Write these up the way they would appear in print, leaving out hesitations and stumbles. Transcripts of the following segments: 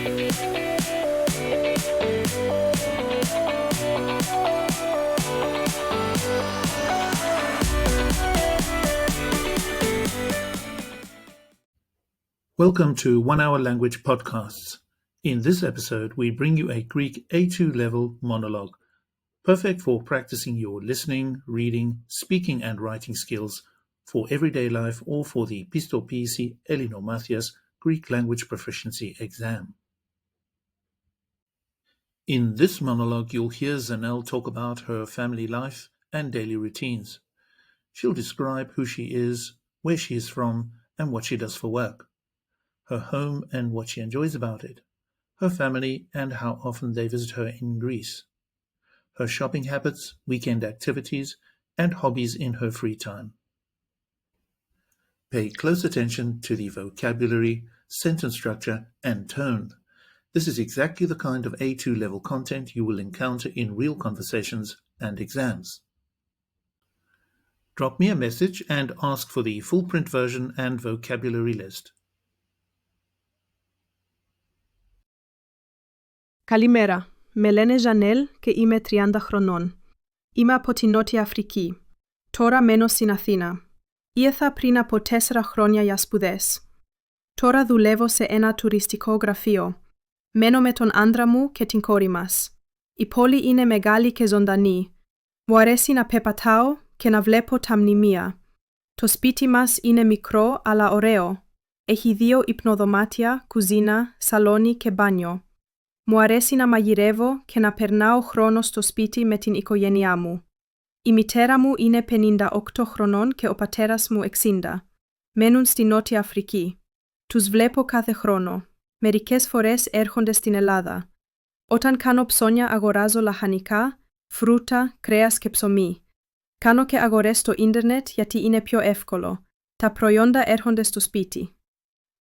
Welcome to 1 Hour Language Podcasts. In this episode, we bring you a Greek A2 level monologue, perfect for practicing your listening, reading, speaking and writing skills for everyday life or for the Pistopoeisi Ellinomatias Greek Language Proficiency Exam. In this monologue, you'll hear Zanel talk about her family life and daily routines. She'll describe who she is, where she is from, and what she does for work, her home and what she enjoys about it, her family and how often they visit her in Greece, her shopping habits, weekend activities, and hobbies in her free time. Pay close attention to the vocabulary, sentence structure, and tone. This is exactly the kind of A2 level content you will encounter in real conversations and exams. Drop me a message and ask for the full print version and vocabulary list. Καλημέρα. Με λένε Zanel και είμαι 30 χρονών. Είμαι από τη Νότια Αφρική. Τώρα μένω στην Αθήνα. Ήρθα πριν από 4 χρόνια για σπουδές. Τώρα δουλεύω σε ένα τουριστικό γραφείο. Μένω με τον άντρα μου και την κόρη μας. Η πόλη είναι μεγάλη και ζωντανή. Μου αρέσει να περπατάω και να βλέπω τα μνημεία. Το σπίτι μας είναι μικρό αλλά ωραίο. Έχει 2 υπνοδωμάτια, κουζίνα, σαλόνι και μπάνιο. Μου αρέσει να μαγειρεύω και να περνάω χρόνο στο σπίτι με την οικογένειά μου. Η μητέρα μου είναι 58 χρονών και ο πατέρας μου 60. Μένουν στη Νότια Αφρική. Τους βλέπω κάθε χρόνο. Μερικές φορές έρχονται στην Ελλάδα. Όταν κάνω ψώνια αγοράζω λαχανικά, φρούτα, κρέας και ψωμί. Κάνω και αγορές στο ίντερνετ γιατί είναι πιο εύκολο. Τα προϊόντα έρχονται στο σπίτι.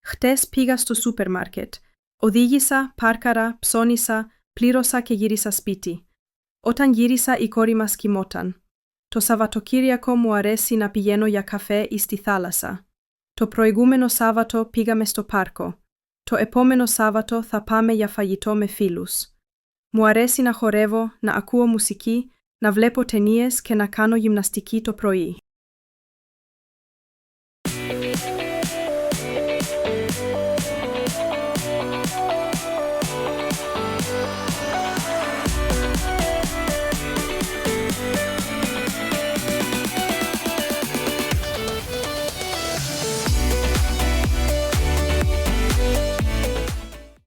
Χτες πήγα στο σούπερ μάρκετ. Οδήγησα, πάρκαρα, ψώνισα, πλήρωσα και γύρισα σπίτι. Όταν γύρισα η κόρη μας κοιμόταν. Το Σαββατοκύριακο μου αρέσει να πηγαίνω για καφέ ή στη θάλασσα. Το προηγούμενο Σάββατο πήγαμε στο πάρκο. Το επόμενο Σάββατο θα πάμε για φαγητό με φίλους. Μου αρέσει να χορεύω, να ακούω μουσική, να βλέπω ταινίες και να κάνω γυμναστική το πρωί.